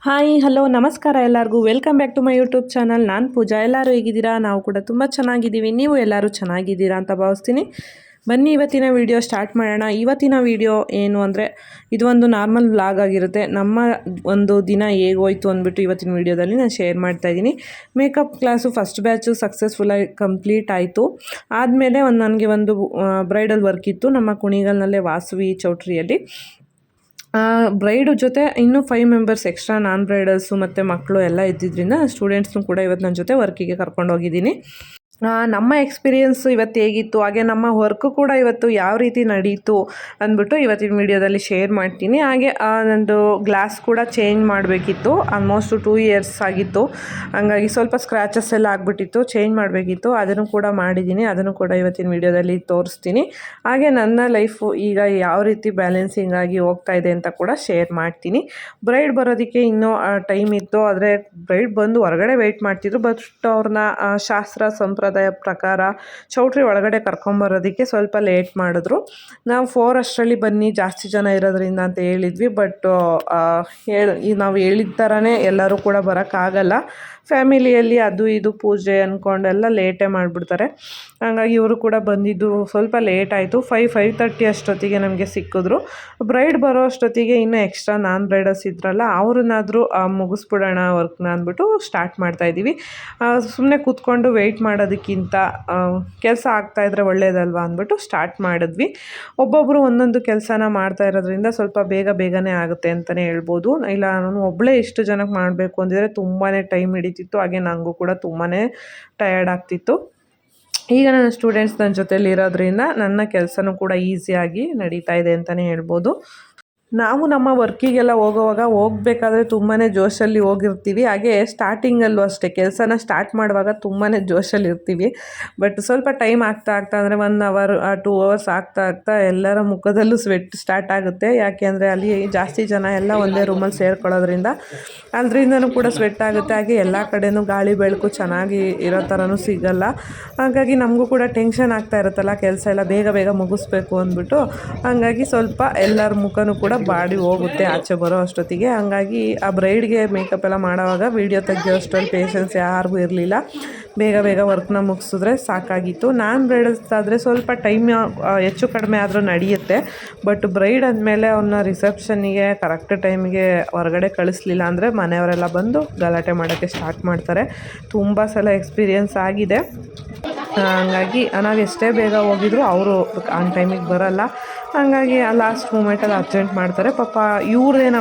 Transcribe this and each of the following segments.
Hi hello ನಮಸ್ಕಾರ ಎಲ್ಲರಿಗೂ welcome back to my YouTube channel. ನಾನು ಪೂಜಾ. ಎಲ್ಲರೂ ಹೇಗಿದ್ದೀರಾ? ನಾವು ಕೂಡ ತುಂಬ ಚೆನ್ನಾಗಿದ್ದೀವಿ. ನೀವು ಎಲ್ಲರೂ ಚೆನ್ನಾಗಿದ್ದೀರಾ ಅಂತ ಭಾವಿಸ್ತೀನಿ. ಬನ್ನಿ ಇವತ್ತಿನ ವಿಡಿಯೋ ಸ್ಟಾರ್ಟ್ ಮಾಡೋಣ. ಇವತ್ತಿನ ವಿಡಿಯೋ ಏನು ಅಂದರೆ ಇದು ಒಂದು ನಾರ್ಮಲ್ ವ್ಲಾಗ್ ಆಗಿರುತ್ತೆ. ನಮ್ಮ ಒಂದು ದಿನ ಹೇಗೋಯ್ತು ಅಂದ್ಬಿಟ್ಟು ಇವತ್ತಿನ ವಿಡಿಯೋದಲ್ಲಿ ನಾನು ಶೇರ್ ಮಾಡ್ತಾಯಿದ್ದೀನಿ. ಮೇಕಪ್ ಕ್ಲಾಸು ಫಸ್ಟ್ ಬ್ಯಾಚು ಸಕ್ಸಸ್ಫುಲ್ಲಾಗಿ ಕಂಪ್ಲೀಟ್ ಆಯಿತು. ಆದಮೇಲೆ ನನಗೆ ಒಂದು ಬ್ರೈಡಲ್ ವರ್ಕ್ ಇತ್ತು ನಮ್ಮ ಕುಣಿಗಲ್ನಲ್ಲೇ ವಾಸವಿ ಚೌಟ್ರಿಯಲ್ಲಿ. ಬ್ರೈಡು ಜೊತೆ ಇನ್ನೂ 5 ಮೆಂಬರ್ಸ್ ಎಕ್ಸ್ಟ್ರಾ ನಾನ್ ಬ್ರೈಡಲ್ಸು ಮತ್ತು ಮಕ್ಕಳು ಎಲ್ಲ ಇದ್ದಿದ್ದರಿಂದ ಸ್ಟೂಡೆಂಟ್ಸ್ನು ಕೂಡ ಇವತ್ತು ನನ್ನ ಜೊತೆ ವರ್ಕಿಗೆ ಕರ್ಕೊಂಡೋಗಿದ್ದೀನಿ. ನಮ್ಮ ಎಕ್ಸ್ಪೀರಿಯೆನ್ಸ್ ಇವತ್ತು ಹೇಗಿತ್ತು, ಹಾಗೆ ನಮ್ಮ ವರ್ಕು ಕೂಡ ಇವತ್ತು ಯಾವ ರೀತಿ ನಡೀತು ಅಂದ್ಬಿಟ್ಟು ಇವತ್ತಿನ ವಿಡಿಯೋದಲ್ಲಿ ಶೇರ್ ಮಾಡ್ತೀನಿ. ಹಾಗೆ ನಂದು ಗ್ಲಾಸ್ ಕೂಡ ಚೇಂಜ್ ಮಾಡಬೇಕಿತ್ತು. ಆಲ್ಮೋಸ್ಟ್ 2 ಇಯರ್ಸ್ ಆಗಿತ್ತು, ಹಂಗಾಗಿ ಸ್ವಲ್ಪ ಸ್ಕ್ರ್ಯಾಚಸ್ ಎಲ್ಲ ಆಗಿಬಿಟ್ಟಿತ್ತು, ಚೇಂಜ್ ಮಾಡಬೇಕಿತ್ತು. ಅದನ್ನು ಕೂಡ ಮಾಡಿದ್ದೀನಿ, ಅದನ್ನು ಕೂಡ ಇವತ್ತಿನ ವಿಡಿಯೋದಲ್ಲಿ ತೋರಿಸ್ತೀನಿ. ಹಾಗೆ ನನ್ನ ಲೈಫು ಈಗ ಯಾವ ರೀತಿ ಬ್ಯಾಲೆನ್ಸಿಂಗ್ ಆಗಿ ಹೋಗ್ತಾ ಇದೆ ಅಂತ ಕೂಡ ಶೇರ್ ಮಾಡ್ತೀನಿ. ಬ್ರೈಡ್ ಬರೋದಕ್ಕೆ ಇನ್ನೂ ಟೈಮ್ ಇತ್ತು, ಆದರೆ ಬ್ರೈಡ್ ಬಂದು ಹೊರಗಡೆ ವೆಯ್ಟ್ ಮಾಡ್ತಿದ್ರು. ಬಟ್ ಅವ್ರನ್ನ ಶಾಸ್ತ್ರ ಸಂಪ್ರದಾಯ ಪ್ರಕಾರ ಚೌಟ್ರಿ ಒಳಗಡೆ ಕರ್ಕೊಂಬರೋದಕ್ಕೆ ಸ್ವಲ್ಪ ಲೇಟ್ ಮಾಡಿದ್ರು. ನಾವು 4 ಅಷ್ಟರಲ್ಲಿ ಬನ್ನಿ, ಜಾಸ್ತಿ ಜನ ಇರೋದ್ರಿಂದ ಅಂತ ಹೇಳಿದ್ವಿ. ಬಟ್ ನಾವು ಹೇಳಿದ ಥರನೇ ಎಲ್ಲರೂ ಕೂಡ ಬರೋಕ್ಕಾಗಲ್ಲ. ಫ್ಯಾಮಿಲಿಯಲ್ಲಿ ಅದು ಇದು ಪೂಜೆ ಅಂದ್ಕೊಂಡೆಲ್ಲ ಲೇಟೇ ಮಾಡಿಬಿಡ್ತಾರೆ. ಹಾಗಾಗಿ ಇವರು ಕೂಡ ಬಂದಿದ್ದು ಸ್ವಲ್ಪ ಲೇಟ್ ಆಯಿತು. 5:30 ಅಷ್ಟೊತ್ತಿಗೆ ನಮಗೆ ಸಿಕ್ಕಿದ್ರು. ಬ್ರೈಡ್ ಬರೋ ಅಷ್ಟೊತ್ತಿಗೆ ಇನ್ನೂ ಎಕ್ಸ್ಟ್ರಾ ನಾನ್ ಬ್ರೈಡಲ್ಸ್ ಇದ್ರಲ್ಲ, ಅವ್ರನ್ನಾದರೂ ಮುಗಿಸ್ಬಿಡೋಣ ವರ್ಕ್ನ ಅಂದ್ಬಿಟ್ಟು ಸ್ಟಾರ್ಟ್ ಮಾಡ್ತಾಯಿದ್ದೀವಿ. ಸುಮ್ಮನೆ ಕೂತ್ಕೊಂಡು ವೆಯ್ಟ್ ಮಾಡೋದಕ್ಕಿಂತ ಕೆಲಸ ಆಗ್ತಾಯಿದ್ರೆ ಒಳ್ಳೆಯದಲ್ವ ಅಂದ್ಬಿಟ್ಟು ಸ್ಟಾರ್ಟ್ ಮಾಡಿದ್ವಿ. ಒಬ್ಬೊಬ್ಬರು ಒಂದೊಂದು ಕೆಲಸನ ಮಾಡ್ತಾ ಇರೋದ್ರಿಂದ ಸ್ವಲ್ಪ ಬೇಗನೆ ಆಗುತ್ತೆ ಅಂತಲೇ ಹೇಳ್ಬೋದು. ಇಲ್ಲ ನಾನು ಒಬ್ಬಳೇ ಇಷ್ಟು ಜನಕ್ಕೆ ಮಾಡಬೇಕು ಅಂದಿದ್ರೆ ತುಂಬಾ ಟೈಮ್ ಹಿಡಿತಿತ್ತು. ಹಾಗೆ ನನಗೂ ಕೂಡ ತುಂಬಾ ಟಯರ್ಡ್ ಆಗ್ತಿತ್ತು. ಈಗ ನನ್ನ ಸ್ಟೂಡೆಂಟ್ಸ್ ನನ್ನ ಜೊತೆಲಿ ಇರೋದ್ರಿಂದ ನನ್ನ ಕೆಲಸನೂ ಕೂಡ ಈಸಿಯಾಗಿ ನಡೀತಾ ಇದೆ ಅಂತಲೇ ಹೇಳ್ಬೋದು. ನಾವು ನಮ್ಮ ವರ್ಕಿಗೆಲ್ಲ ಹೋಗಬೇಕಾದ್ರೆ ತುಂಬಾ ಜೋಶಲ್ಲಿ ಹೋಗಿರ್ತೀವಿ. ಹಾಗೆ ಸ್ಟಾರ್ಟಿಂಗಲ್ಲೂ ಅಷ್ಟೇ, ಕೆಲಸನ ಸ್ಟಾರ್ಟ್ ಮಾಡುವಾಗ ತುಂಬಾ ಜೋಶಲ್ಲಿ ಇರ್ತೀವಿ. ಬಟ್ ಸ್ವಲ್ಪ ಟೈಮ್ ಆಗ್ತಾ ಅಂದರೆ 1 ಅವರ್ 2 ಅವರ್ಸ್ ಆಗ್ತಾ ಎಲ್ಲರ ಮುಖದಲ್ಲೂ ಸ್ವೆಟ್ ಸ್ಟಾರ್ಟ್ ಆಗುತ್ತೆ. ಯಾಕೆ ಅಂದರೆ ಅಲ್ಲಿ ಜಾಸ್ತಿ ಜನ ಎಲ್ಲ ಒಂದೇ ರೂಮಲ್ಲಿ ಸೇರ್ಕೊಳ್ಳೋದ್ರಿಂದ ಅದರಿಂದನೂ ಕೂಡ ಸ್ವೆಟ್ ಆಗುತ್ತೆ. ಹಾಗೆ ಎಲ್ಲ ಕಡೆನೂ ಗಾಳಿ ಬೆಳಕು ಚೆನ್ನಾಗಿ ಇರೋ ಥರನೂ ಸಿಗಲ್ಲ. ಹಾಗಾಗಿ ನಮಗೂ ಕೂಡ ಟೆನ್ಷನ್ ಆಗ್ತಾ ಇರುತ್ತಲ್ಲ, ಕೆಲಸ ಎಲ್ಲ ಬೇಗ ಮುಗಿಸ್ಬೇಕು ಅಂದ್ಬಿಟ್ಟು. ಹಾಗಾಗಿ ಸ್ವಲ್ಪ ಎಲ್ಲರ ಮುಖನೂ ಕೂಡ ಬಾಡಿ ಹೋಗುತ್ತೆ ಆಚೆ ಬರೋ ಅಷ್ಟೊತ್ತಿಗೆ. ಹಂಗಾಗಿ ಆ ಬ್ರೈಡ್ಗೆ ಮೇಕಪ್ ಎಲ್ಲ ಮಾಡೋವಾಗ ವೀಡಿಯೋ ತೆಗೆಯೋ ಅಷ್ಟೊಂದು ಪೇಷನ್ಸ್ ಯಾರಿಗೂ ಇರಲಿಲ್ಲ. ಬೇಗ ವರ್ಕ್ನ ಮುಗಿಸಿದ್ರೆ ಸಾಕಾಗಿತ್ತು. ನಾನ್ ಬ್ರೈಡಲ್ಸ್ ಆದರೆ ಸ್ವಲ್ಪ ಟೈಮ್ ಹೆಚ್ಚು ಕಡಿಮೆ ಆದರೂ ನಡೆಯುತ್ತೆ. ಬಟ್ ಬ್ರೈಡ್ ಅಂದಮೇಲೆ ಅವನ್ನ ರಿಸೆಪ್ಷನ್ನಿಗೆ ಕರೆಕ್ಟ್ ಟೈಮಿಗೆ ಹೊರಗಡೆ ಕಳಿಸ್ಲಿಲ್ಲ ಅಂದರೆ ಮನೆಯವರೆಲ್ಲ ಬಂದು ಗಲಾಟೆ ಮಾಡೋಕ್ಕೆ ಸ್ಟಾರ್ಟ್ ಮಾಡ್ತಾರೆ. ತುಂಬ ಸಲ ಎಕ್ಸ್ಪೀರಿಯೆನ್ಸ್ ಆಗಿದೆ. ಹಂಗಾಗಿ ನಾವು ಎಷ್ಟೇ ಬೇಗ ಹೋಗಿದ್ರು ಅವರು ಆನ್ ಟೈಮಿಗೆ ಬರೋಲ್ಲ. ಹಾಗಾಗಿ ಆ ಲಾಸ್ಟ್ ಮೂಮೆಂಟಲ್ಲಿ ಅರ್ಜೆಂಟ್ ಮಾಡ್ತಾರೆ. ಪಾಪ ಇವ್ರದ್ದೇನು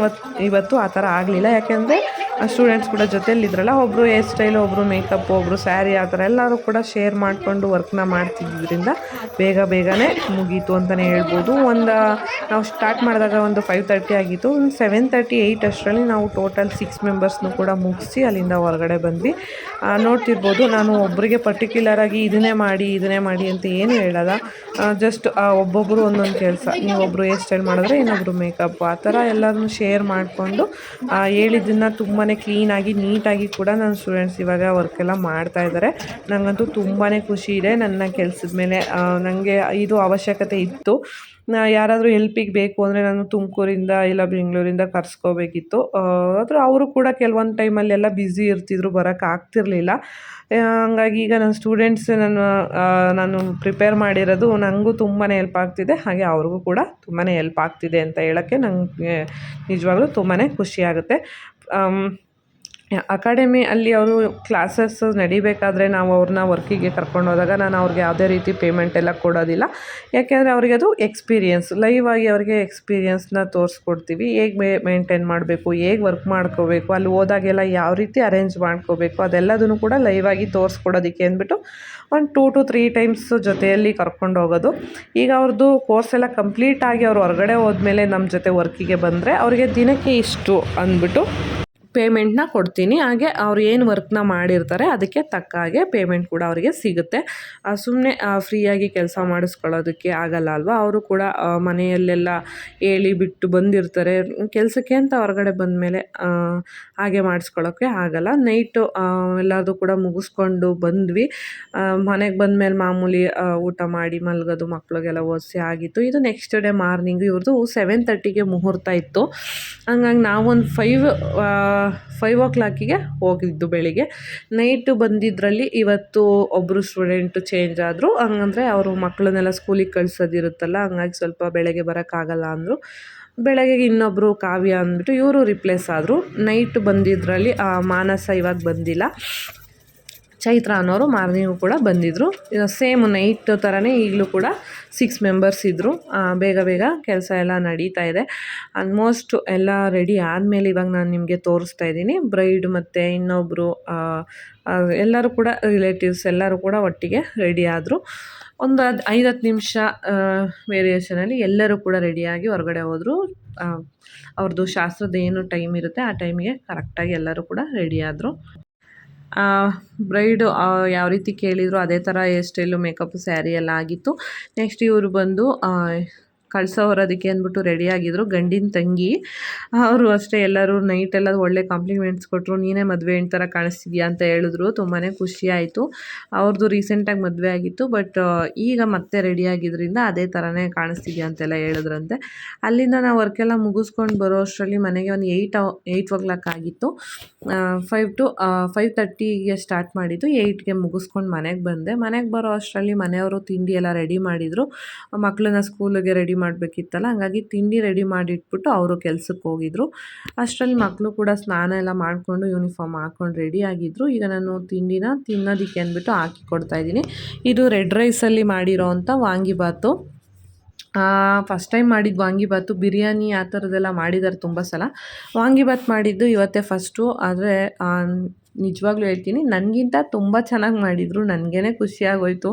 ಇವತ್ತು ಆ ಥರ ಆಗಲಿಲ್ಲ. ಯಾಕೆಂದರೆ ಸ್ಟೂಡೆಂಟ್ಸ್ ಕೂಡ ಜೊತೆಯಲ್ಲಿದ್ರಲ್ಲ, ಒಬ್ಬರು ಹೇರ್ ಸ್ಟೈಲು, ಒಬ್ಬರು ಮೇಕಪ್, ಒಬ್ಬರು ಸ್ಯಾರಿ, ಆ ಥರ ಎಲ್ಲರೂ ಕೂಡ ಶೇರ್ ಮಾಡಿಕೊಂಡು ವರ್ಕ್ನ ಮಾಡ್ತಿದ್ದರಿಂದ ಬೇಗನೆ ಮುಗೀತು ಅಂತಲೇ ಹೇಳ್ಬೋದು. ನಾವು ಸ್ಟಾರ್ಟ್ ಮಾಡಿದಾಗ ಒಂದು 5:30 ಆಗಿತ್ತು. 7:30 8 ಅಷ್ಟರಲ್ಲಿ ನಾವು ಟೋಟಲ್ 6 ಮೆಂಬರ್ಸ್ನೂ ಕೂಡ ಮುಗಿಸಿ ಅಲ್ಲಿಂದ ಹೊರಗಡೆ ಬಂದ್ವಿ. ನೋಡ್ತಿರ್ಬೋದು, ನಾನು ಒಬ್ಬರಿಗೆ ಪರ್ಟಿಕ್ಯುಲರಾಗಿ ಇದನ್ನೇ ಮಾಡಿ ಅಂತ ಏನು ಹೇಳಲ್ಲ. ಜಸ್ಟ್ ಒಬ್ಬೊಬ್ಬರು ಒಂದೊಂದು ಕೆಲಸ. ನೀವೊಬ್ಬರು ಹೇರ್ ಸ್ಟೈಲ್ ಮಾಡಿದ್ರೆ ಇನ್ನೊಬ್ಬರು ಮೇಕಪ್, ಆ ಥರ ಎಲ್ಲರನ್ನೂ ಶೇರ್ ಮಾಡಿಕೊಂಡು ಹೇಳಿದ್ದನ್ನು ತುಂಬಾ ಕ್ಲೀನಾಗಿ ನೀಟಾಗಿ ಕೂಡ ನನ್ನ ಸ್ಟೂಡೆಂಟ್ಸ್ ಇವಾಗ ವರ್ಕೆಲ್ಲ ಮಾಡ್ತಾಯಿದ್ದಾರೆ. ನನಗಂತೂ ತುಂಬಾ ಖುಷಿ ಇದೆ ನನ್ನ ಕೆಲಸದ ಮೇಲೆ. ನನಗೆ ಇದು ಅವಶ್ಯಕತೆ ಇತ್ತು. ಯಾರಾದರೂ ಹೆಲ್ಪಿಗೆ ಬೇಕು ಅಂದರೆ ನಾನು ತುಮಕೂರಿಂದ ಇಲ್ಲ ಬೆಂಗಳೂರಿಂದ ಕರ್ಸ್ಕೋಬೇಕಿತ್ತು. ಆದರೆ ಅವರು ಕೂಡ ಕೆಲವೊಂದು ಟೈಮಲ್ಲೆಲ್ಲ ಬ್ಯುಸಿ ಇರ್ತಿದ್ರು, ಬರೋಕ್ಕಾಗ್ತಿರ್ಲಿಲ್ಲ. ಹಂಗಾಗಿ ಈಗ ನನ್ನ ಸ್ಟೂಡೆಂಟ್ಸ್ ನಾನು ಪ್ರಿಪೇರ್ ಮಾಡಿರೋದು ನನಗೂ ತುಂಬಾ ಹೆಲ್ಪ್ ಆಗ್ತಿದೆ. ಹಾಗೆ ಅವ್ರಿಗೂ ಕೂಡ ತುಂಬಾ ಹೆಲ್ಪ್ ಆಗ್ತಿದೆ ಅಂತ ಹೇಳೋಕ್ಕೆ ನನಗೆ ನಿಜವಾಗ್ಲೂ ತುಂಬಾ ಖುಷಿಯಾಗುತ್ತೆ. ಅಕಾಡೆಮಿ ಅಲ್ಲಿ ಅವರು ಕ್ಲಾಸಸ್ ನಡಿಬೇಕಾದ್ರೆ ನಾವು ಅವ್ರನ್ನ ವರ್ಕಿಗೆ ಕರ್ಕೊಂಡೋದಾಗ ನಾನು ಅವ್ರಿಗೆ ಯಾವುದೇ ರೀತಿ ಪೇಮೆಂಟ್ ಎಲ್ಲ ಕೊಡೋದಿಲ್ಲ. ಯಾಕೆಂದರೆ ಅವರಿಗೆ ಅದು ಎಕ್ಸ್ಪೀರಿಯೆನ್ಸ್, ಲೈವ್ ಆಗಿ ಅವರಿಗೆ ಎಕ್ಸ್ಪೀರಿಯೆನ್ಸ್ನ ತೋರಿಸ್ಕೊಡ್ತೀವಿ. ಹೇಗೆ ಮೇಂಟೈನ್ ಮಾಡಬೇಕು, ಹೇಗೆ ವರ್ಕ್ ಮಾಡ್ಕೋಬೇಕು, ಅಲ್ಲಿ ಹೋದಾಗೆಲ್ಲ ಯಾವ ರೀತಿ ಅರೇಂಜ್ ಮಾಡ್ಕೋಬೇಕು, ಅದೆಲ್ಲದನ್ನು ಕೂಡ ಲೈವ್ ಆಗಿ ತೋರಿಸ್ಕೊಡೋದಕ್ಕೆ ಅಂದ್ಬಿಟ್ಟು ಒಂದು 2 to 3 ಟೈಮ್ಸ್ ಜೊತೆಯಲ್ಲಿ ಕರ್ಕೊಂಡು ಹೋಗೋದು. ಈಗ ಅವ್ರದ್ದು ಕೋರ್ಸ್ ಎಲ್ಲ ಕಂಪ್ಲೀಟ್ ಆಗಿ ಅವ್ರು ಹೊರಗಡೆ ಹೋದ್ಮೇಲೆ ನಮ್ಮ ಜೊತೆ ವರ್ಕಿಗೆ ಬಂದರೆ ಅವರಿಗೆ ದಿನಕ್ಕೆ ಇಷ್ಟು ಅಂದ್ಬಿಟ್ಟು ಪೇಮೆಂಟ್ನ ಕೊಡ್ತೀನಿ. ಹಾಗೆ ಅವ್ರು ಏನು ವರ್ಕ್ನ ಮಾಡಿರ್ತಾರೆ ಅದಕ್ಕೆ ತಕ್ಕ ಹಾಗೆ ಪೇಮೆಂಟ್ ಕೂಡ ಅವರಿಗೆ ಸಿಗುತ್ತೆ. ಸುಮ್ಮನೆ ಫ್ರೀಯಾಗಿ ಕೆಲಸ ಮಾಡಿಸ್ಕೊಳ್ಳೋದಕ್ಕೆ ಆಗಲ್ಲ ಅಲ್ವಾ. ಅವರು ಕೂಡ ಮನೆಯಲ್ಲೆಲ್ಲ ಹೇಳಿ ಬಿಟ್ಟು ಬಂದಿರ್ತಾರೆ ಕೆಲಸಕ್ಕೆ ಅಂತ. ಹೊರಗಡೆ ಬಂದಮೇಲೆ ಹಾಗೆ ಮಾಡಿಸ್ಕೊಳ್ಳೋಕ್ಕೆ ಆಗಲ್ಲ. ನೈಟು ಎಲ್ಲದೂ ಕೂಡ ಮುಗಿಸ್ಕೊಂಡು ಬಂದ್ವಿ. ಮನೆಗೆ ಬಂದಮೇಲೆ ಮಾಮೂಲಿ ಊಟ ಮಾಡಿ ಮಲಗೋದು, ಮಕ್ಳಿಗೆಲ್ಲ ಓದಿಸಿ ಆಗಿತ್ತು. ಇದು ನೆಕ್ಸ್ಟ್ ಡೇ ಮಾರ್ನಿಂಗು ಇವ್ರದ್ದು 7:30ಗೆ ಮುಹೂರ್ತ ಇತ್ತು. ಹಂಗಾಗಿ ನಾವೊಂದು 5 5 o'clock ಹೋಗಿದ್ದು ಬೆಳಿಗ್ಗೆ. ನೈಟು ಬಂದಿದ್ದರಲ್ಲಿ ಇವತ್ತು ಒಬ್ಬರು ಸ್ಟೂಡೆಂಟು ಚೇಂಜ್ ಆದರು. ಹಂಗಂದರೆ ಅವರು ಮಕ್ಕಳನ್ನೆಲ್ಲ ಸ್ಕೂಲಿಗೆ ಕಳ್ಸೋದಿರುತ್ತಲ್ಲ, ಹಂಗಾಗಿ ಸ್ವಲ್ಪ ಬೆಳಗ್ಗೆ ಬರೋಕ್ಕಾಗಲ್ಲ ಅಂದರು. ಬೆಳಗ್ಗೆಗೆ ಇನ್ನೊಬ್ಬರು ಕಾವ್ಯ ಅಂದ್ಬಿಟ್ಟು ಇವರು ರಿಪ್ಲೇಸ್ ಆದರು. ನೈಟ್ ಬಂದಿದ್ದರಲ್ಲಿ ಮಾನಸ ಇವಾಗ ಬಂದಿಲ್ಲ. ಚೈತ್ರ ಅನ್ನೋರು ಮಾರ್ನಿಂಗು ಕೂಡ ಬಂದಿದ್ದರು. ಸೇಮ್ ನೈಟ್ ಥರನೇ ಈಗಲೂ ಕೂಡ 6 ಮೆಂಬರ್ಸ್ ಇದ್ದರು. ಬೇಗ ಬೇಗ ಕೆಲಸ ಎಲ್ಲ ನಡೀತಾ ಇದೆ. ಆಲ್ಮೋಸ್ಟ್ ಎಲ್ಲ ರೆಡಿ ಆದಮೇಲೆ ಇವಾಗ ನಾನು ನಿಮಗೆ ತೋರಿಸ್ತಾ ಇದ್ದೀನಿ. ಬ್ರೈಡ್ ಮತ್ತು ಇನ್ನೊಬ್ಬರು ಎಲ್ಲರೂ ಕೂಡ ರಿಲೇಟಿವ್ಸ್ ಎಲ್ಲರೂ ಕೂಡ ಒಟ್ಟಿಗೆ ರೆಡಿ ಆದರು. ಒಂದು 5-10 ನಿಮಿಷ ವೇರಿಯೇಷನಲ್ಲಿ ಎಲ್ಲರೂ ಕೂಡ ರೆಡಿಯಾಗಿ ಹೊರಗಡೆ ಹೋದರು. ಅವ್ರದ್ದು ಶಾಸ್ತ್ರದ ಏನು ಟೈಮ್ ಇರುತ್ತೆ ಆ ಟೈಮಿಗೆ ಕರೆಕ್ಟಾಗಿ ಎಲ್ಲರೂ ಕೂಡ ರೆಡಿ ಆದರು. ಬ್ರೈಡು ಯಾವ ರೀತಿ ಕೇಳಿದ್ರು ಅದೇ ಥರ ಹೇರ್ ಸ್ಟೈಲು, ಮೇಕಪ್ಪು, ಸ್ಯಾರಿ ಎಲ್ಲ ಆಗಿತ್ತು. ನೆಕ್ಸ್ಟ್ ಇವರು ಬಂದು ಕಳ್ಸೋರೋದಕ್ಕೆ ಅಂದ್ಬಿಟ್ಟು ರೆಡಿಯಾಗಿದ್ದರು. ಗಂಡಿನ ತಂಗಿ ಅವರು ಅಷ್ಟೇ ಎಲ್ಲರೂ ನೈಟೆಲ್ಲ ಒಳ್ಳೆ ಕಾಂಪ್ಲಿಮೆಂಟ್ಸ್ ಕೊಟ್ಟರು. ನೀನೇ ಮದುವೆ ಹೆಣ್ಣು ಥರ ಕಾಣಿಸ್ತಿದ್ಯಾ ಅಂತ ಹೇಳಿದ್ರು. ತುಂಬಾ ಖುಷಿ ಆಯಿತು. ಅವ್ರದ್ದು ರೀಸೆಂಟಾಗಿ ಮದುವೆ ಆಗಿತ್ತು, ಬಟ್ ಈಗ ಮತ್ತೆ ರೆಡಿಯಾಗಿದ್ದರಿಂದ ಅದೇ ಥರನೇ ಕಾಣಿಸ್ತಿದ್ಯಾ ಅಂತೆಲ್ಲ ಹೇಳಿದ್ರಂತೆ. ಅಲ್ಲಿಂದ ನಾವು ವರ್ಕೆಲ್ಲ ಮುಗಿಸ್ಕೊಂಡು ಬರೋ ಅಷ್ಟರಲ್ಲಿ ಮನೆಗೆ ಒಂದು 8 o'clock ಆಗಿತ್ತು. 5 to 5:30ಗೆ ಸ್ಟಾರ್ಟ್ ಮಾಡಿದ್ದು, 8ಗೆ ಮುಗಿಸ್ಕೊಂಡು ಮನೆಗೆ ಬಂದೆ. ಮನೆಗೆ ಬರೋ ಅಷ್ಟರಲ್ಲಿ ಮನೆಯವರು ತಿಂಡಿ ಎಲ್ಲ ರೆಡಿ ಮಾಡಿದರು. ಮಕ್ಕಳನ್ನ ಸ್ಕೂಲಿಗೆ ರೆಡಿ ಮಾಡಬೇಕಿತ್ತಲ್ಲ, ಹಂಗಾಗಿ ತಿಂಡಿ ರೆಡಿ ಮಾಡಿಟ್ಬಿಟ್ಟು ಅವರು ಕೆಲ್ಸಕ್ಕೆ ಹೋಗಿದ್ರು. ಅಷ್ಟರಲ್ಲಿ ಮಕ್ಕಳು ಕೂಡ ಸ್ನಾನ ಎಲ್ಲ ಮಾಡಿಕೊಂಡು ಯೂನಿಫಾರ್ಮ್ ಹಾಕ್ಕೊಂಡು ರೆಡಿ ಆಗಿದ್ದರು. ಈಗ ನಾನು ತಿಂಡಿನ ತಿನ್ನೋದಕ್ಕೆ ಅಂದ್ಬಿಟ್ಟು ಹಾಕಿ ಕೊಡ್ತಾಯಿದ್ದೀನಿ. ಇದು ರೆಡ್ ರೈಸಲ್ಲಿ ಮಾಡಿರೋ ಅಂಥ ವಾಂಗಿಬಾತು. ಫಸ್ಟ್ ಟೈಮ್ ಮಾಡಿದ್ದು ವಾಂಗಿಬಾತು. ಬಿರಿಯಾನಿ ಆ ಥರದ್ದೆಲ್ಲ ಮಾಡಿದ್ದಾರೆ ತುಂಬ ಸಲ. ವಾಂಗಿಬಾತು ಮಾಡಿದ್ದು ಇವತ್ತೇ ಫಸ್ಟು. ಆದರೆ ನಿಜವಾಗ್ಲೂ ಹೇಳ್ತೀನಿ, ನನಗಿಂತ ತುಂಬ ಚೆನ್ನಾಗಿ ಮಾಡಿದರು. ನನಗೇ ಖುಷಿಯಾಗೋಯ್ತು.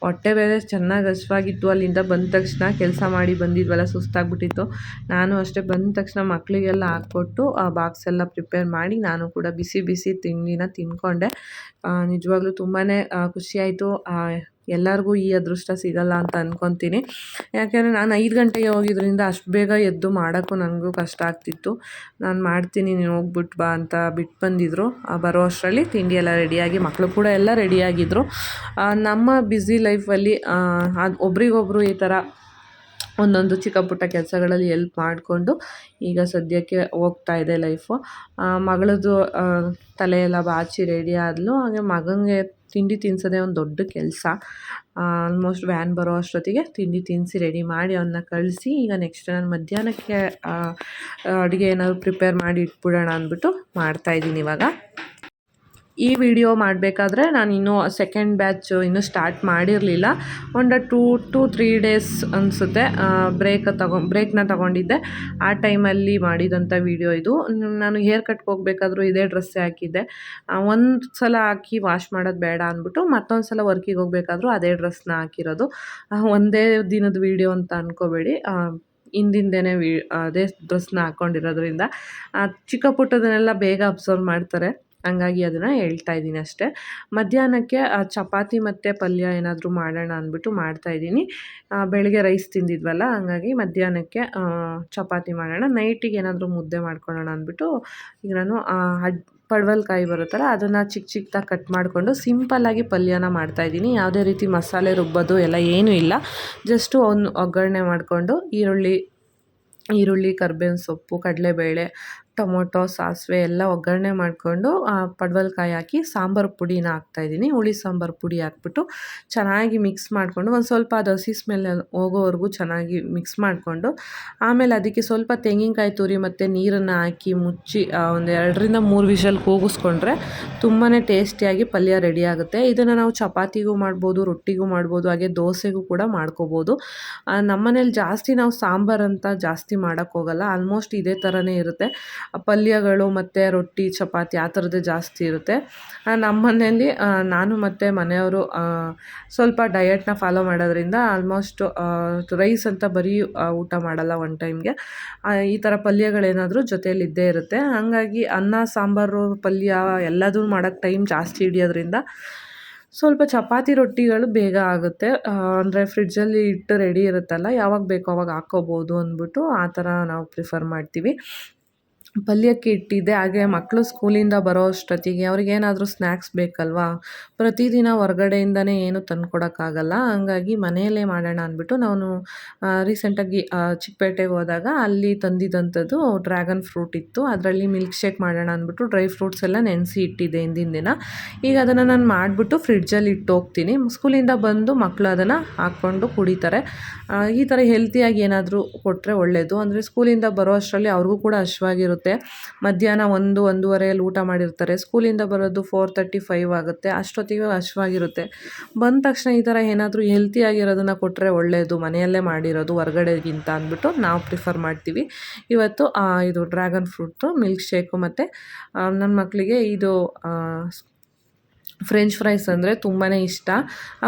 ಹೊಟ್ಟೆ ಬೇರೆ ಚೆನ್ನಾಗಿ ಹಸಿವಾಗಿತ್ತು. ಅಲ್ಲಿಂದ ಬಂದ ತಕ್ಷಣ ಕೆಲಸ ಮಾಡಿ ಬಂದಿದ್ವಲ್ಲ, ಸುಸ್ತಾಗ್ಬಿಟ್ಟಿತ್ತು. ನಾನು ಅಷ್ಟೇ ಬಂದ ತಕ್ಷಣ ಮಕ್ಕಳಿಗೆಲ್ಲ ಹಾಕ್ಕೊಟ್ಟು ಬಾಕ್ಸ್ ಎಲ್ಲ ಪ್ರಿಪೇರ್ ಮಾಡಿ ನಾನು ಕೂಡ ಬಿಸಿ ಬಿಸಿ ತಿಂಡಿನ ತಿಂದ್ಕೊಂಡೆ. ನಿಜವಾಗ್ಲೂ ತುಂಬಾ ಖುಷಿಯಾಯಿತು. ಎಲ್ಲರಿಗೂ ಈ ಅದೃಷ್ಟ ಸಿಗಲ್ಲ ಅಂತ ಅಂದ್ಕೊತೀನಿ. ಯಾಕೆಂದರೆ ನಾನು 5 ಗಂಟೆಗೆ ಹೋಗಿದ್ದರಿಂದ ಅಷ್ಟು ಬೇಗ ಎದ್ದು ಮಾಡೋಕ್ಕೂ ನನಗೂ ಕಷ್ಟ ಆಗ್ತಿತ್ತು. ನಾನು ಮಾಡ್ತೀನಿ, ನೀನು ಹೋಗ್ಬಿಟ್ಟು ಬಾ ಅಂತ ಬಿಟ್ಟು ಬಂದಿದ್ದರು. ಬರೋ ಅಷ್ಟರಲ್ಲಿ ತಿಂಡಿ ಎಲ್ಲ ರೆಡಿಯಾಗಿ ಮಕ್ಕಳು ಕೂಡ ಎಲ್ಲ ರೆಡಿಯಾಗಿದ್ದರು. ನಮ್ಮ ಬ್ಯುಸಿ ಲೈಫಲ್ಲಿ ಅದು ಒಬ್ರಿಗೊಬ್ರು ಈ ಥರ ಒಂದೊಂದು ಚಿಕ್ಕ ಪುಟ್ಟ ಕೆಲಸಗಳಲ್ಲಿ ಎಲ್ಪ್ ಮಾಡಿಕೊಂಡು ಈಗ ಸದ್ಯಕ್ಕೆ ಹೋಗ್ತಾ ಇದೆ ಲೈಫು. ಮಗಳದ್ದು ತಲೆಯೆಲ್ಲ ಬಾಚಿ ರೆಡಿ ಆದಳು. ಹಾಗೆ ಮಗನಿಗೆ ತಿಂಡಿ ತಿನ್ನಿಸೋದೇ ಒಂದು ದೊಡ್ಡ ಕೆಲಸ. ಆಲ್ಮೋಸ್ಟ್ ವ್ಯಾನ್ ಬರೋ ಅಷ್ಟೊತ್ತಿಗೆ ತಿಂಡಿ ತಿನ್ನಿಸಿ ರೆಡಿ ಮಾಡಿ ಅವನ್ನ ಕಳಿಸಿ, ಈಗ ನೆಕ್ಸ್ಟ್ ನಾನು ಮಧ್ಯಾಹ್ನಕ್ಕೆ ಅಡುಗೆ ಏನಾದರೂ ಪ್ರಿಪೇರ್ ಮಾಡಿ ಇಟ್ಬಿಡೋಣ ಅಂದ್ಬಿಟ್ಟು ಮಾಡ್ತಾಯಿದ್ದೀನಿ ಇವಾಗ. ಈ ವಿಡಿಯೋ ಮಾಡಬೇಕಾದ್ರೆ ನಾನು ಇನ್ನೂ ಸೆಕೆಂಡ್ ಬ್ಯಾಚು ಇನ್ನೂ ಸ್ಟಾರ್ಟ್ ಮಾಡಿರಲಿಲ್ಲ. ಒಂದು 2-3 ಡೇಸ್ ಅನಿಸುತ್ತೆ ಬ್ರೇಕ್ನ ತಗೊಂಡಿದ್ದೆ. ಆ ಟೈಮಲ್ಲಿ ಮಾಡಿದಂಥ ವಿಡಿಯೋ ಇದು. ನಾನು ಹೇರ್ ಕಟ್ಗೆ ಹೋಗ್ಬೇಕಾದ್ರೂ ಇದೇ ಡ್ರೆಸ್ಸೇ ಹಾಕಿದ್ದೆ. ಒಂದು ಸಲ ಹಾಕಿ ವಾಶ್ ಮಾಡೋದು ಬೇಡ ಅಂದ್ಬಿಟ್ಟು ಮತ್ತೊಂದು ಸಲ ವರ್ಕಿಗೆ ಹೋಗ್ಬೇಕಾದ್ರೂ ಅದೇ ಡ್ರೆಸ್ನ ಹಾಕಿರೋದು. ಒಂದೇ ದಿನದ ವಿಡಿಯೋ ಅಂತ ಅಂದ್ಕೋಬೇಡಿ. ಹಿಂದಿಂದೇನೆ ಅದೇ ಡ್ರೆಸ್ನ ಹಾಕ್ಕೊಂಡಿರೋದ್ರಿಂದ ಚಿಕ್ಕ ಪುಟ್ಟದನ್ನೆಲ್ಲ ಬೇಗ ಅಬ್ಸರ್ವ್ ಮಾಡ್ತಾರೆ. ಹಂಗಾಗಿ ಅದನ್ನು ಹೇಳ್ತಾ ಇದ್ದೀನಿ ಅಷ್ಟೇ. ಮಧ್ಯಾಹ್ನಕ್ಕೆ ಚಪಾತಿ ಮತ್ತು ಪಲ್ಯ ಏನಾದರೂ ಮಾಡೋಣ ಅಂದ್ಬಿಟ್ಟು ಮಾಡ್ತಾಯಿದ್ದೀನಿ. ಬೆಳಗ್ಗೆ ರೈಸ್ ತಿಂದಿದ್ವಲ್ಲ, ಹಂಗಾಗಿ ಮಧ್ಯಾಹ್ನಕ್ಕೆ ಚಪಾತಿ ಮಾಡೋಣ, ನೈಟಿಗೆ ಏನಾದರೂ ಮುದ್ದೆ ಮಾಡ್ಕೊಳ್ಳೋಣ ಅಂದ್ಬಿಟ್ಟು ಈಗ ನಾನು ಪಡವಲಕಾಯಿ ಬರುತ್ತಲ್ಲ ಅದನ್ನು ಚಿಕ್ಕ ಚಿಕ್ಕದಾಗಿ ಕಟ್ ಮಾಡಿಕೊಂಡು ಸಿಂಪಲ್ಲಾಗಿ ಪಲ್ಯನ ಮಾಡ್ತಾಯಿದ್ದೀನಿ. ಯಾವುದೇ ರೀತಿ ಮಸಾಲೆ ರುಬ್ಬೋದು ಎಲ್ಲ ಏನೂ ಇಲ್ಲ. ಜಸ್ಟು ಒಂದು ಒಗ್ಗರಣೆ ಮಾಡಿಕೊಂಡು ಈರುಳ್ಳಿ, ಕರ್ಬೇವಿನ ಸೊಪ್ಪು, ಕಡಲೆಬೇಳೆ, ಟೊಮೊಟೊ, ಸಾಸಿವೆ ಎಲ್ಲ ಒಗ್ಗರಣೆ ಮಾಡಿಕೊಂಡು ಪಡವಲಕಾಯಿ ಹಾಕಿ ಸಾಂಬಾರು ಪುಡಿನ ಹಾಕ್ತಾಯಿದ್ದೀನಿ. ಹುಳಿ ಸಾಂಬಾರು ಪುಡಿ ಹಾಕ್ಬಿಟ್ಟು ಚೆನ್ನಾಗಿ ಮಿಕ್ಸ್ ಮಾಡಿಕೊಂಡು ಒಂದು ಸ್ವಲ್ಪ ಅದು ಹಸಿ ಸ್ಮೆಲ್ ಹೋಗೋವರೆಗೂ ಚೆನ್ನಾಗಿ ಮಿಕ್ಸ್ ಮಾಡಿಕೊಂಡು ಆಮೇಲೆ ಅದಕ್ಕೆ ಸ್ವಲ್ಪ ತೆಂಗಿನಕಾಯಿ ತುರಿ ಮತ್ತು ನೀರನ್ನು ಹಾಕಿ ಮುಚ್ಚಿ ಒಂದು 2-3 ವಿಷಲ್ ಕೂಗಿಸ್ಕೊಂಡ್ರೆ ತುಂಬಾ ಟೇಸ್ಟಿಯಾಗಿ ಪಲ್ಯ ರೆಡಿ ಆಗುತ್ತೆ. ಇದನ್ನು ನಾವು ಚಪಾತಿಗೂ ಮಾಡ್ಬೋದು, ರೊಟ್ಟಿಗೂ ಮಾಡ್ಬೋದು, ಹಾಗೆ ದೋಸೆಗೂ ಕೂಡ ಮಾಡ್ಕೋಬೋದು. ನಮ್ಮನೇಲಿ ಜಾಸ್ತಿ ನಾವು ಸಾಂಬಾರಂತ ಜಾಸ್ತಿ ಮಾಡೋಕ್ಕೋಗಲ್ಲ. ಆಲ್ಮೋಸ್ಟ್ ಇದೇ ಥರನೇ ಇರುತ್ತೆ. ಪಲ್ಯಗಳು ಮತ್ತು ರೊಟ್ಟಿ, ಚಪಾತಿ ಆ ಥರದ್ದೇ ಜಾಸ್ತಿ ಇರುತ್ತೆ. ನಮ್ಮ ಮನೆಯಲ್ಲಿ ನಾನು ಮತ್ತು ಮನೆಯವರು ಸ್ವಲ್ಪ ಡಯಟ್ನ ಫಾಲೋ ಮಾಡೋದ್ರಿಂದ ಆಲ್ಮೋಸ್ಟ್ ರೈಸ್ ಅಂತ ಬರೀ ಊಟ ಮಾಡಲ್ಲ ಒನ್ ಟೈಮ್ಗೆ. ಈ ಥರ ಪಲ್ಯಗಳೇನಾದರೂ ಜೊತೆಯಲ್ಲಿ ಇದ್ದೇ ಇರುತ್ತೆ. ಹಾಗಾಗಿ ಅನ್ನ, ಸಾಂಬಾರು, ಪಲ್ಯ ಎಲ್ಲದೂ ಮಾಡೋಕ್ಕೆ ಟೈಮ್ ಜಾಸ್ತಿ ಹಿಡಿಯೋದ್ರಿಂದ ಸ್ವಲ್ಪ ಚಪಾತಿ, ರೊಟ್ಟಿಗಳು ಬೇಗ ಆಗುತ್ತೆ. ಅಂದರೆ ಫ್ರಿಡ್ಜಲ್ಲಿ ಇಟ್ಟು ರೆಡಿ ಇರುತ್ತಲ್ಲ, ಯಾವಾಗ ಬೇಕೋ ಅವಾಗ ಹಾಕ್ಕೋಬೋದು ಅಂದ್ಬಿಟ್ಟು ಆ ಥರ ನಾವು ಪ್ರಿಫರ್ ಮಾಡ್ತೀವಿ. ಪಲ್ಯಕ್ಕೆ ಇಟ್ಟಿದ್ದೆ. ಹಾಗೆ ಮಕ್ಕಳು ಸ್ಕೂಲಿಂದ ಬರೋ ಅಷ್ಟೊತ್ತಿಗೆ ಅವ್ರಿಗೇನಾದರೂ ಸ್ನ್ಯಾಕ್ಸ್ ಬೇಕಲ್ವಾ, ಪ್ರತಿದಿನ ಹೊರಗಡೆಯಿಂದನೇ ಏನು ತಂದ್ಕೊಡೋಕ್ಕಾಗಲ್ಲ. ಹಂಗಾಗಿ ಮನೆಯಲ್ಲೇ ಮಾಡೋಣ ಅಂದ್ಬಿಟ್ಟು ನಾನು ರೀಸೆಂಟಾಗಿ ಚಿಕ್ಕಪೇಟೆಗೆ ಹೋದಾಗ ಅಲ್ಲಿ ತಂದಿದ್ದಂಥದ್ದು ಡ್ರ್ಯಾಗನ್ ಫ್ರೂಟ್ ಇತ್ತು. ಅದರಲ್ಲಿ ಮಿಲ್ಕ್ ಶೇಕ್ ಮಾಡೋಣ ಅಂದ್ಬಿಟ್ಟು ಡ್ರೈ ಫ್ರೂಟ್ಸ್ ಎಲ್ಲ ನೆನೆಸಿ ಇಟ್ಟಿದ್ದೆ ಹಿಂದಿನ ದಿನ. ಈಗ ಅದನ್ನು ನಾನು ಮಾಡಿಬಿಟ್ಟು ಫ್ರಿಡ್ಜಲ್ಲಿ ಇಟ್ಟು ಹೋಗ್ತೀನಿ. ಸ್ಕೂಲಿಂದ ಬಂದು ಮಕ್ಕಳು ಅದನ್ನು ಹಾಕ್ಕೊಂಡು ಕುಡಿತಾರೆ. ಈ ಥರ ಹೆಲ್ತಿಯಾಗಿ ಏನಾದರೂ ಕೊಟ್ಟರೆ ಒಳ್ಳೆಯದು. ಅಂದರೆ ಸ್ಕೂಲಿಂದ ಬರೋ ಅಷ್ಟರಲ್ಲಿ ಅವ್ರಿಗೂ ಕೂಡ ಹಶ್ವಾಗಿರುತ್ತೆ. ಮಧ್ಯಾಹ್ನ 1-1:30 ಊಟ ಮಾಡಿರ್ತಾರೆ. ಸ್ಕೂಲಿಂದ ಬರೋದು 4:35 ಆಗುತ್ತೆ. ಅಷ್ಟೊತ್ತಿಗೆ ಹಶ್ವಾಗಿರುತ್ತೆ. ಬಂದ ತಕ್ಷಣ ಈ ಥರ ಏನಾದರೂ ಹೆಲ್ತಿಯಾಗಿರೋದನ್ನು ಕೊಟ್ಟರೆ ಒಳ್ಳೆಯದು, ಮನೆಯಲ್ಲೇ ಮಾಡಿರೋದು ಹೊರಗಡೆಗಿಂತ ಅಂದ್ಬಿಟ್ಟು ನಾವು ಪ್ರಿಫರ್ ಮಾಡ್ತೀವಿ. ಇವತ್ತು ಇದು ಡ್ರ್ಯಾಗನ್ ಫ್ರೂಟ್ದು ಮಿಲ್ಕ್ ಶೇಕು ಮತ್ತು ನನ್ನ ಮಕ್ಕಳಿಗೆ ಇದು ಫ್ರೆಂಚ್ ಫ್ರೈಸ್ ಅಂದರೆ ತುಂಬಾ ಇಷ್ಟ.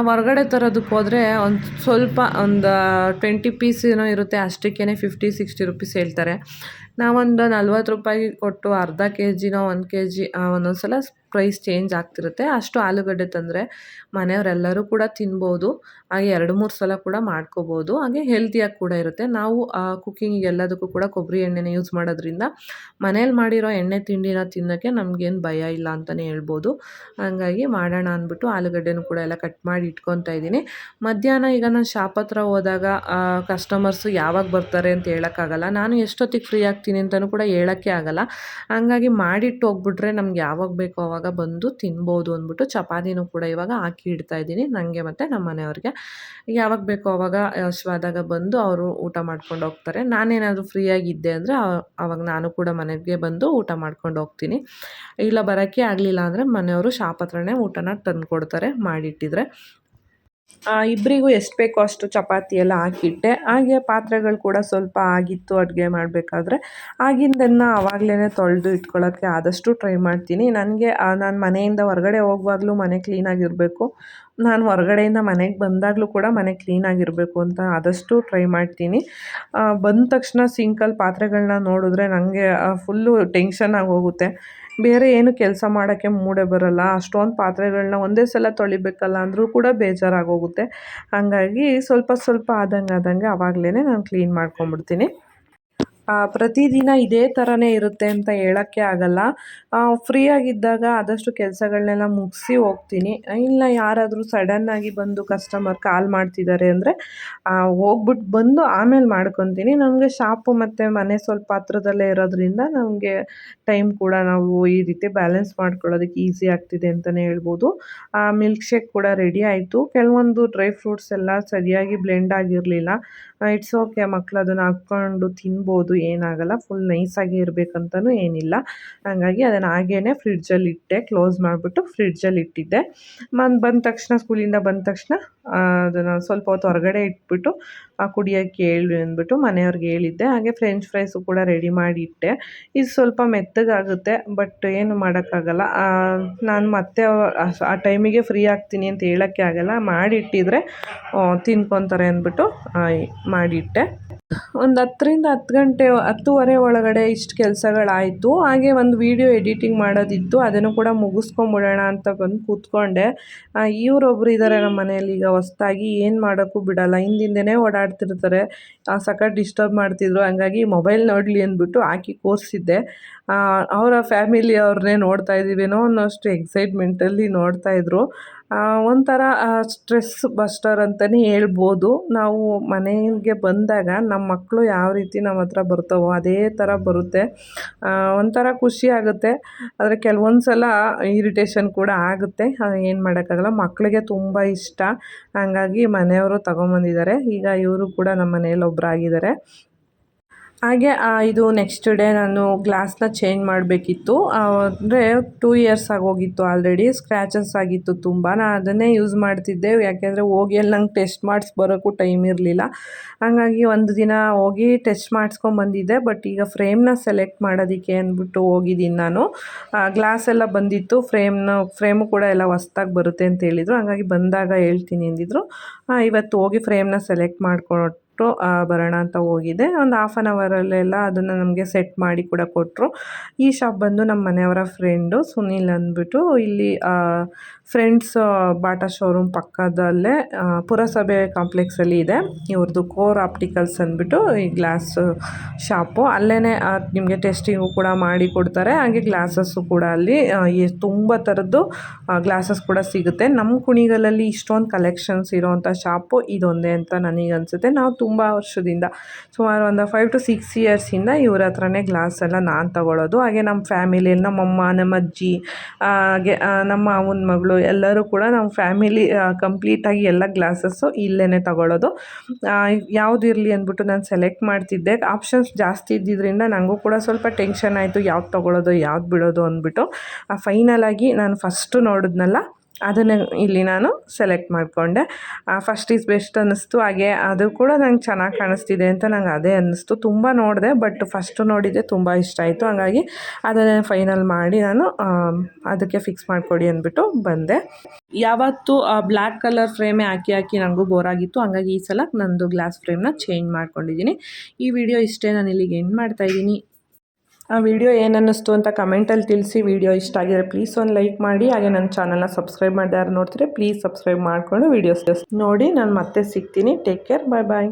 ಹೊರಗಡೆ ತರೋದಕ್ಕೆ ಹೋದರೆ ಒಂದು 20 ಪೀಸ್ ಏನೋ ಇರುತ್ತೆ, ಅಷ್ಟಕ್ಕೇ 50-60 ರುಪೀಸ್ ಹೇಳ್ತಾರೆ. ನಾವೊಂದು 40 ರೂಪಾಯಿ ಕೊಟ್ಟು ಅರ್ಧ ಕೆ ಜಿನೋ 1 ಕೆ ಜಿ ಒಂದೊಂದು ಸಲ ಪ್ರೈಸ್ ಚೇಂಜ್ ಆಗ್ತಿರುತ್ತೆ. ಅಷ್ಟು ಆಲೂಗಡ್ಡೆ ತಂದರೆ ಮನೆಯವರೆಲ್ಲರೂ ಕೂಡ ತಿನ್ಬೋದು. ಹಾಗೆ 2-3 ಸಲ ಕೂಡ ಮಾಡ್ಕೋಬೋದು. ಹಾಗೆ ಹೆಲ್ತಿಯಾಗಿ ಕೂಡ ಇರುತ್ತೆ. ನಾವು ಕುಕ್ಕಿಂಗಿಗೆ ಎಲ್ಲದಕ್ಕೂ ಕೂಡ ಕೊಬ್ಬರಿ ಎಣ್ಣೆನ ಯೂಸ್ ಮಾಡೋದ್ರಿಂದ ಮನೇಲಿ ಮಾಡಿರೋ ಎಣ್ಣೆ ತಿಂಡಿನ ತಿನ್ನೋಕ್ಕೆ ನಮಗೇನು ಭಯ ಇಲ್ಲ ಅಂತಲೇ ಹೇಳ್ಬೋದು. ಹಾಗಾಗಿ ಮಾಡೋಣ ಅಂದ್ಬಿಟ್ಟು ಆಲೂಗಡ್ಡೆನೂ ಕೂಡ ಎಲ್ಲ ಕಟ್ ಮಾಡಿ ಇಟ್ಕೊತಾ ಇದ್ದೀನಿ. ಮಧ್ಯಾಹ್ನ ಈಗ ನಾನು ಶಾಪ್ ಹತ್ರ ಹೋದಾಗ ಕಸ್ಟಮರ್ಸು ಯಾವಾಗ ಬರ್ತಾರೆ ಅಂತ ಹೇಳೋಕ್ಕಾಗಲ್ಲ. ನಾನು ಎಷ್ಟೊತ್ತಿಗೆ ಫ್ರೀ ಆಗ್ತೀನಿ ಅಂತಲೂ ಕೂಡ ಹೇಳೋಕ್ಕೆ ಆಗಲ್ಲ. ಹಾಗಾಗಿ ಮಾಡಿಟ್ಟು ಹೋಗ್ಬಿಟ್ರೆ ನಮ್ಗೆ ಯಾವಾಗ ಬೇಕೋ ಆವಾಗ ಬಂದು ತಿನ್ಬೋದು ಅಂದ್ಬಿಟ್ಟು ಚಪಾತಿನೂ ಕೂಡ ಇವಾಗ ಹಾಕಿ ಇಡ್ತಾ ಇದ್ದೀನಿ ನನಗೆ ಮತ್ತು ನಮ್ಮ ಮನೆಯವ್ರಿಗೆ. ಯಾವಾಗ ಬೇಕೋ ಆವಾಗ ಹಶ್ವಾದಾಗ ಬಂದು ಅವರು ಊಟ ಮಾಡ್ಕೊಂಡು ಹೋಗ್ತಾರೆ. ನಾನೇನಾದರೂ ಫ್ರೀಯಾಗಿದ್ದೆ ಅಂದರೆ ಆವಾಗ ನಾನು ಕೂಡ ಮನೆಗೆ ಬಂದು ಊಟ ಮಾಡ್ಕೊಂಡು ಹೋಗ್ತೀನಿ. ಇಲ್ಲ ಬರೋಕ್ಕೆ ಆಗಲಿಲ್ಲ ಅಂದರೆ ಮನೆಯವರು ಶಾಪ್ ಹತ್ರನೇ ಊಟನ ತಂದು ಕೊಡ್ತಾರೆ ಮಾಡಿಟ್ಟಿದ್ರೆ. ಇಬ್ಬರಿಗೂ ಎಷ್ಟು ಬೇಕೋ ಅಷ್ಟು ಚಪಾತಿ ಎಲ್ಲ ಹಾಕಿಟ್ಟೆ. ಹಾಗೆ ಪಾತ್ರೆಗಳು ಕೂಡ ಸ್ವಲ್ಪ ಆಗಿತ್ತು ಅಡುಗೆ ಮಾಡಬೇಕಾದ್ರೆ. ಆಗಿಂದನ್ನು ಆವಾಗಲೇ ತೊಳೆದು ಇಟ್ಕೊಳ್ಳೋಕ್ಕೆ ಆದಷ್ಟು ಟ್ರೈ ಮಾಡ್ತೀನಿ. ನನಗೆ ನಾನು ಮನೆಯಿಂದ ಹೊರಗಡೆ ಹೋಗುವಾಗಲೂ ಮನೆ ಕ್ಲೀನಾಗಿರಬೇಕು, ನಾನು ಹೊರಗಡೆಯಿಂದ ಮನೆಗೆ ಬಂದಾಗಲೂ ಕೂಡ ಮನೆ ಕ್ಲೀನಾಗಿರಬೇಕು ಅಂತ ಆದಷ್ಟು ಟ್ರೈ ಮಾಡ್ತೀನಿ. ಬಂದ ತಕ್ಷಣ ಸಿಂಕಲ್ಲಿ ಪಾತ್ರೆಗಳನ್ನ ನೋಡಿದ್ರೆ ನನಗೆ ಫುಲ್ಲು ಟೆನ್ಷನ್ ಆಗೋಗುತ್ತೆ. ಬೇರೆ ಏನು ಕೆಲಸ ಮಾಡೋಕ್ಕೆ ಮೂಡೇ ಬರೋಲ್ಲ. ಅಷ್ಟೊಂದು ಪಾತ್ರೆಗಳನ್ನ ಒಂದೇ ಸಲ ತೊಳಿಬೇಕಲ್ಲ ಅಂದರೂ ಕೂಡ ಬೇಜಾರಾಗೋಗುತ್ತೆ. ಹಾಗಾಗಿ ಸ್ವಲ್ಪ ಆದಂಗೆ ಆವಾಗಲೇ ನಾನು ಕ್ಲೀನ್ ಮಾಡ್ಕೊಂಬಿಡ್ತೀನಿ. ಪ್ರತಿದಿನ ಇದೇ ಥರನೇ ಇರುತ್ತೆ ಅಂತ ಹೇಳೋಕ್ಕೆ ಆಗಲ್ಲ. ಫ್ರೀಯಾಗಿದ್ದಾಗ ಆದಷ್ಟು ಕೆಲಸಗಳನ್ನೆಲ್ಲ ಮುಗಿಸಿ ಹೋಗ್ತೀನಿ. ಇಲ್ಲ ಯಾರಾದರೂ ಸಡನ್ನಾಗಿ ಬಂದು ಕಸ್ಟಮರ್ ಕಾಲ್ ಮಾಡ್ತಿದ್ದಾರೆ ಅಂದರೆ ಹೋಗ್ಬಿಟ್ಟು ಬಂದು ಆಮೇಲೆ ಮಾಡ್ಕೊತೀನಿ. ನಮಗೆ ಶಾಪು ಮತ್ತು ಮನೆ ಸ್ವಲ್ಪ ಹತ್ರದಲ್ಲೇ ಇರೋದ್ರಿಂದ ನಮಗೆ ಟೈಮ್ ಕೂಡ ನಾವು ಈ ರೀತಿ ಬ್ಯಾಲೆನ್ಸ್ ಮಾಡ್ಕೊಳ್ಳೋದಕ್ಕೆ ಈಸಿ ಆಗ್ತಿದೆ ಅಂತಲೇ ಹೇಳ್ಬೋದು. ಮಿಲ್ಕ್ ಶೇಕ್ ಕೂಡ ರೆಡಿ ಆಯಿತು. ಕೆಲವೊಂದು ಡ್ರೈ ಫ್ರೂಟ್ಸ್ ಎಲ್ಲ ಸರಿಯಾಗಿ ಬ್ಲೆಂಡ್ ಆಗಿರಲಿಲ್ಲ. ಇಟ್ಸ್ ಓಕೆ, ಮಕ್ಕಳು ಅದನ್ನು ಹಾಕ್ಕೊಂಡು ತಿನ್ಬೋದು, ಏನಾಗಲ್ಲ. ಫುಲ್ ನೈಸಾಗಿ ಇರಬೇಕಂತನೂ ಏನಿಲ್ಲ. ಹಾಗಾಗಿ ಅದನ್ನು ಹಾಗೇ ಫ್ರಿಡ್ಜಲ್ಲಿ ಇಟ್ಟೆ, ಕ್ಲೋಸ್ ಮಾಡಿಬಿಟ್ಟು ಫ್ರಿಡ್ಜಲ್ಲಿ ಇಟ್ಟಿದ್ದೆ. ಸ್ಕೂಲಿಂದ ಬಂದ ತಕ್ಷಣ ಅದನ್ನು ಸ್ವಲ್ಪ ಹೊತ್ತು ಹೊರಗಡೆ ಇಟ್ಬಿಟ್ಟು ಕುಡಿಯೋಕ್ಕೆ ಹೇಳಿ ಅಂದ್ಬಿಟ್ಟು ಮನೆಯವ್ರಿಗೆ ಹೇಳಿದ್ದೆ. ಹಾಗೆ ಫ್ರೆಂಚ್ ಫ್ರೈಸು ಕೂಡ ರೆಡಿ ಮಾಡಿ ಇಟ್ಟೆ. ಇದು ಸ್ವಲ್ಪ ಮೆತ್ತಗಾಗುತ್ತೆ, ಬಟ್ ಏನು ಮಾಡೋಕ್ಕಾಗಲ್ಲ. ನಾನು ಮತ್ತೆ ಆ ಟೈಮಿಗೆ ಫ್ರೀ ಆಗ್ತೀನಿ ಅಂತ ಹೇಳೋಕ್ಕೆ ಆಗಲ್ಲ. ಮಾಡಿಟ್ಟಿದ್ರೆ ತಿನ್ಕೊತಾರೆ ಅಂದ್ಬಿಟ್ಟು ಮಾಡಿಟ್ಟೆ. ಒಂದು 10 ಗಂಟೆ 10:30 ಒಳಗಡೆ ಇಷ್ಟು ಕೆಲಸಗಳಾಯಿತು. ಹಾಗೆ ಒಂದು ವೀಡಿಯೋ ಎಡಿಟಿಂಗ್ ಮಾಡೋದಿತ್ತು, ಅದನ್ನು ಕೂಡ ಮುಗಿಸ್ಕೊಂಬಿಡೋಣ ಅಂತ ಬಂದು ಕೂತ್ಕೊಂಡೆ. ಇವರೊಬ್ರು ಇದ್ದಾರೆ ನಮ್ಮ ಮನೆಯಲ್ಲಿ ಈಗ ಹೊಸ್ದಾಗಿ, ಏನು ಮಾಡೋಕ್ಕೂ ಬಿಡೋಲ್ಲ, ಹಿಂದಿಂದನೇ ಓಡಾಡ್ತಿರ್ತಾರೆ. ಸಖತ್ ಡಿಸ್ಟರ್ಬ್ ಮಾಡ್ತಿದ್ರು. ಹಂಗಾಗಿ ಮೊಬೈಲ್ ನೋಡಲಿ ಅಂದ್ಬಿಟ್ಟು ಹಾಕಿ ಕೂರಿಸಿದ್ದೆ. ಅವರ ಫ್ಯಾಮಿಲಿ ಅವ್ರನ್ನೇ ನೋಡ್ತಾ ಇದ್ದೀವೇನೋ ಅನ್ನೋಷ್ಟು ಎಕ್ಸೈಟ್ಮೆಂಟಲ್ಲಿ ನೋಡ್ತಾಯಿದ್ರು. ಒಂಥರ ಸ್ಟ್ರೆಸ್ ಬಸ್ಟರ್ ಅಂತಲೇ ಹೇಳ್ಬೋದು. ನಾವು ಮನೆಗೆ ಬಂದಾಗ ನಮ್ಮ ಮಕ್ಕಳು ಯಾವ ರೀತಿ ನಮ್ಮ ಹತ್ರ ಬರ್ತಾವೋ ಅದೇ ಥರ ಬರುತ್ತೆ. ಒಂಥರ ಖುಷಿ ಆಗುತ್ತೆ. ಆದರೆ ಕೆಲವೊಂದು ಸಲ ಇರಿಟೇಷನ್ ಕೂಡ ಆಗುತ್ತೆ. ಏನು ಮಾಡೋಕ್ಕಾಗಲ್ಲ, ಮಕ್ಕಳಿಗೆ ತುಂಬ ಇಷ್ಟ. ಹಾಗಾಗಿ ಮನೆಯವರು ತಗೊಂಬಂದಿದ್ದಾರೆ. ಈಗ ಇವರು ಕೂಡ ನಮ್ಮ ಮನೆಯಲ್ಲಿ ಒಬ್ಬರಾಗಿದ್ದಾರೆ. ಹಾಗೆ ಇದು ನೆಕ್ಸ್ಟ್ ಡೇ ನಾನು ಗ್ಲಾಸ್ನ ಚೇಂಜ್ ಮಾಡಬೇಕಿತ್ತು. ಅಂದರೆ 2 ಇಯರ್ಸ್ ಆಗೋಗಿತ್ತು ಆಲ್ರೆಡಿ. ಸ್ಕ್ರ್ಯಾಚಸ್ ಆಗಿತ್ತು ತುಂಬ. ನಾನು ಅದನ್ನೇ ಯೂಸ್ ಮಾಡ್ತಿದ್ದೆ, ಯಾಕೆಂದರೆ ಹೋಗಿ ಅಲ್ಲಿ ನಂಗೆ ಟೆಸ್ಟ್ ಮಾಡಿಸಿ ಬರೋಕ್ಕೂ ಟೈಮ್ ಇರಲಿಲ್ಲ. ಹಾಗಾಗಿ ಒಂದು ದಿನ ಹೋಗಿ ಟೆಸ್ಟ್ ಮಾಡಿಸ್ಕೊಂಬಂದಿದ್ದೆ. ಬಟ್ ಈಗ ಫ್ರೇಮ್ನ ಸೆಲೆಕ್ಟ್ ಮಾಡೋದಕ್ಕೆ ಅಂದ್ಬಿಟ್ಟು ಹೋಗಿದ್ದೀನಿ ನಾನು. ಗ್ಲಾಸ್ ಎಲ್ಲ ಬಂದಿತ್ತು, ಫ್ರೇಮು ಕೂಡ ಎಲ್ಲ ಹೊಸ್ದಾಗಿ ಬರುತ್ತೆ ಅಂತ ಹೇಳಿದರು. ಹಾಗಾಗಿ ಬಂದಾಗ ಹೇಳ್ತೀನಿ ಅಂದಿದ್ರು. ಇವತ್ತು ಹೋಗಿ ಫ್ರೇಮ್ನ ಸೆಲೆಕ್ಟ್ ಬರೋಣ ಅಂತ ಹೋಗಿದ್ದೆ. ಒಂದು ಹಾಫ್ ಆನ್ ಅವರಲ್ಲೆಲ್ಲ ಅದನ್ನು ನಮಗೆ ಸೆಟ್ ಮಾಡಿ ಕೂಡ ಕೊಟ್ಟರು. ಈ ಶಾಪ್ ಬಂದು ನಮ್ಮ ಮನೆಯವರ ಫ್ರೆಂಡು ಸುನೀಲ್ ಅಂದ್ಬಿಟ್ಟು, ಇಲ್ಲಿ ಫ್ರೆಂಡ್ಸ್ ಬಾಟಾ ಶೋರೂಮ್ ಪಕ್ಕದಲ್ಲೇ ಪುರಸಭೆ ಕಾಂಪ್ಲೆಕ್ಸಲ್ಲಿ ಇದೆ ಇವ್ರದ್ದು ಕೋರ್ ಆಪ್ಟಿಕಲ್ಸ್ ಅಂದ್ಬಿಟ್ಟು ಈ ಗ್ಲಾಸ್ ಶಾಪು. ಅಲ್ಲೇ ನಿಮಗೆ ಟೆಸ್ಟಿಂಗು ಕೂಡ ಮಾಡಿ ಕೊಡ್ತಾರೆ, ಹಾಗೆ ಗ್ಲಾಸಸ್ಸು ಕೂಡ ಅಲ್ಲಿ ತುಂಬ ಥರದ್ದು ಗ್ಲಾಸಸ್ ಕೂಡ ಸಿಗುತ್ತೆ. ನಮ್ಮ ಕುಣಿಗಲಲ್ಲಿ ಇಷ್ಟೊಂದು ಕಲೆಕ್ಷನ್ಸ್ ಇರೋವಂಥ ಶಾಪು ಇದೊಂದೇ ಅಂತ ನನಗನ್ಸುತ್ತೆ. ನಾವು ತುಂಬ ವರ್ಷದಿಂದ, ಸುಮಾರು ಒಂದು 5 to 6 ಇಯರ್ಸಿಂದ ಇವ್ರ ಹತ್ರನೇ ಗ್ಲಾಸ್ ಎಲ್ಲ ನಾನು ತಗೊಳ್ಳೋದು. ಹಾಗೆ ನಮ್ಮ ಫ್ಯಾಮಿಲಿಯಲ್ಲಿ ನಮ್ಮಮ್ಮ, ನಮ್ಮ ಅಜ್ಜಿ, ಹಾಗೆ ನಮ್ಮ ಅವನ ಮಗಳು ಎಲ್ಲರೂ ಕೂಡ ನಮ್ಮ ಫ್ಯಾಮಿಲಿ ಕಂಪ್ಲೀಟಾಗಿ ಎಲ್ಲ ಗ್ಲಾಸಸ್ಸು ಇಲ್ಲೇ ತಗೊಳ್ಳೋದು. ಯಾವುದು ಇರಲಿ ಅಂದ್ಬಿಟ್ಟು ನಾನು ಸೆಲೆಕ್ಟ್ ಮಾಡ್ತಿದ್ದೆ. ಆಪ್ಷನ್ಸ್ ಜಾಸ್ತಿ ಇದ್ದಿದ್ದರಿಂದ ನನಗೂ ಕೂಡ ಸ್ವಲ್ಪ ಟೆನ್ಷನ್ ಆಯಿತು, ಯಾವ್ದು ತೊಗೊಳ್ಳೋದು ಯಾವ್ದು ಬಿಡೋದು ಅಂದ್ಬಿಟ್ಟು. ಫೈನಲಾಗಿ ನಾನು ಫಸ್ಟು ನೋಡಿದ್ನಲ್ಲ ಅದನ್ನು ಇಲ್ಲಿ ನಾನು ಸೆಲೆಕ್ಟ್ ಮಾಡಿಕೊಂಡೆ. ಫಸ್ಟ್ ಈಸ್ ಬೆಸ್ಟ್ ಅನ್ನಿಸ್ತು. ಹಾಗೆ ಅದು ಕೂಡ ನಂಗೆ ಚೆನ್ನಾಗಿ ಕಾಣಿಸ್ತಿದೆ ಅಂತ ನಂಗೆ ಅದೇ ಅನ್ನಿಸ್ತು. ತುಂಬ ನೋಡಿದೆ, ಬಟ್ ಫಸ್ಟು ನೋಡಿದ್ದೆ ತುಂಬ ಇಷ್ಟ ಆಯಿತು. ಹಾಗಾಗಿ ಅದನ್ನು ಫೈನಲ್ ಮಾಡಿ ನಾನು ಅದಕ್ಕೆ ಫಿಕ್ಸ್ ಮಾಡಿಕೊಡಿ ಅಂದ್ಬಿಟ್ಟು ಬಂದೆ. ಯಾವತ್ತೂ ಬ್ಲ್ಯಾಕ್ ಕಲರ್ ಫ್ರೇಮೇ ಹಾಕಿ ನನಗೂ ಬೋರ್ ಆಗಿತ್ತು. ಹಾಗಾಗಿ ಈ ಸಲ ನಂದು ಗ್ಲಾಸ್ ಫ್ರೇಮ್ನ ಚೇಂಜ್ ಮಾಡ್ಕೊಂಡಿದ್ದೀನಿ. ಈ ವಿಡಿಯೋ ಇಷ್ಟೇ, ನಾನು ಇಲ್ಲಿಗೆ ಎಂಡ್ ಮಾಡ್ತಾಯಿದ್ದೀನಿ. ಆ ವಿಡಿಯೋ ಏನನ್ನಿಸ್ತು ಅಂತ ಕಮೆಂಟಲ್ಲಿ ತಿಳಿಸಿ. ವಿಡಿಯೋ ಇಷ್ಟ ಆಗಿದ್ರೆ ಪ್ಲೀಸ್ ಒಂದು ಲೈಕ್ ಮಾಡಿ. ಹಾಗೆ ನನ್ನ ಚಾನಲ್ನ ಸಬ್ಸ್ಕ್ರೈಬ್ ಮಾಡಿದೆ ಯಾರು ನೋಡ್ತೀರಿ ಪ್ಲೀಸ್ ಸಬ್ಸ್ಕ್ರೈಬ್ ಮಾಡಿಕೊಂಡು ವಿಡಿಯೋಸ್ ನೋಡಿ. ನಾನು ಮತ್ತೆ ಸಿಗ್ತೀನಿ. ಟೇಕ್ ಕೇರ್, ಬಾಯ್ ಬಾಯ್.